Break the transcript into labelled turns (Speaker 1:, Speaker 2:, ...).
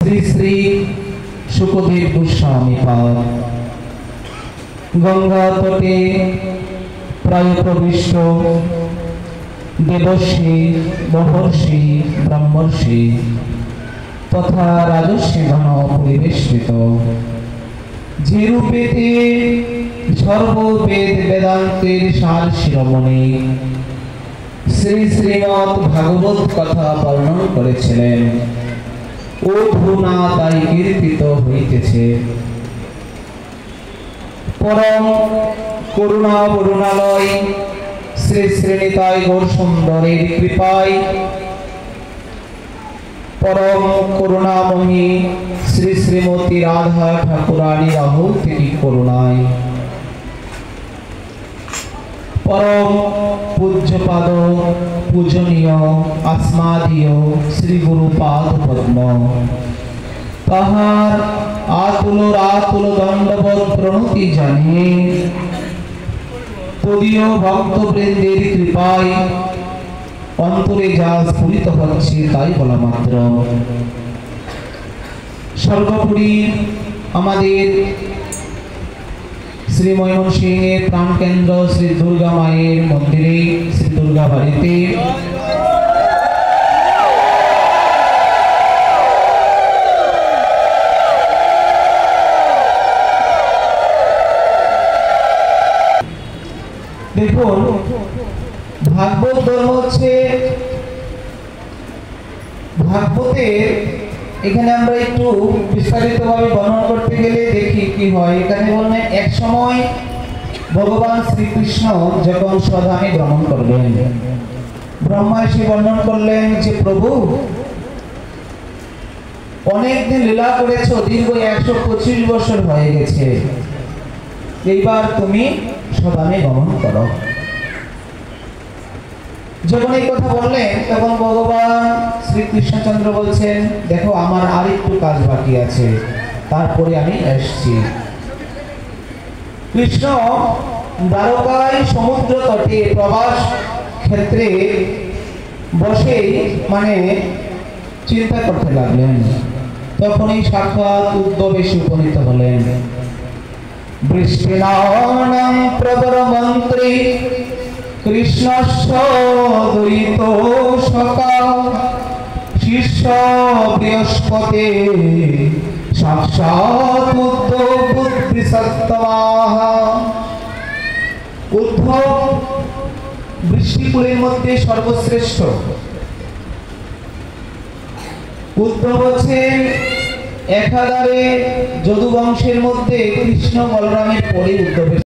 Speaker 1: শ্রী শ্রী সুখদেব গোস্বামী পাদ গঙ্গা তটে প্রায় প্রবিষ্ট দেবর্ষি মহর্ষি ব্রহ্মর্ষি তথা রাজর্ষি গণ পরিবেষ্টিত যে রূপেতে সর্ববেদ বেদান্তের সার শিরোমণি শ্রী শ্রীমৎ ভাগবত কথা বর্ণন করেছিলেন ও ধুনা তাই কীর্তিত হইতেছে। পরম করুণা বরুণালয় শ্রী শ্রীনিতাই গৌর সুন্দরের কৃপায় পরম করুণাময়ী শ্রী শ্রীমতী রাধা ঠাকুরানী আহুতির করুণায় পরম পূজ্যপাদ পূজনীয় আসমাদীয় শ্রী গুরু পাদ পদ্ম তাহার আতুল দণ্ডবৎ প্রণতি জানিয়ে তদীয় ভক্তবৃন্দের কৃপায় অন্তরে যা স্ফুরিত হচ্ছে তাই বলা মাত্র। সর্বোপরি আমাদের শ্রী ময়মনসিংহের প্রাণকেন্দ্র শ্রী দুর্গা মায়ের মন্দিরে শ্রী দুর্গা বাড়িতে দেখুন ভাগবত ধর্ম হচ্ছে ভাগবতের এখানে আমরা একটু বিস্তারিতভাবে বর্ণনা করতে গেলে দেখি কি হয়। এখানে বললেন এক সময় ভগবান শ্রীকৃষ্ণ যখন স্বধামে ভ্রমণ করলেন ব্রহ্মা এসে বর্ণন করলেন যে প্রভু অনেকদিন লীলা করেছ, দীর্ঘ 125 বছর হয়ে গেছে, এইবার তুমি স্বধামে ভ্রমণ করো। যখন এই কথা বললেন তখন ভগবান শ্রীকৃষ্ণচন্দ্র বলছেন দেখো আমার আর একটু কাজ বাকি আছে, তারপরে আমি আসছি। কৃষ্ণ দ্বারকায় সমুদ্র তটে প্রবাস ক্ষেত্রে বসে চিন্তা করতে লাগলেন। তখনই সাক্ষাৎ উদ্ধবেশে উপনীত হলেন। বৃষ্টিনানাম প্রবর মন্ত্রী কৃষ্ণস্য দ্বৈত সখা শিষ্য বৃহস্পতি সাক্ষাৎ উদ্ধব বুদ্ধিসত্ত্বাঃ। উদ্ধব বৃষ্টিকুলের মধ্যে সর্বশ্রেষ্ঠ। উদ্ধব হচ্ছেন একাধারে যদু বংশের মধ্যে কৃষ্ণ বলরামের পরে উদ্ধবের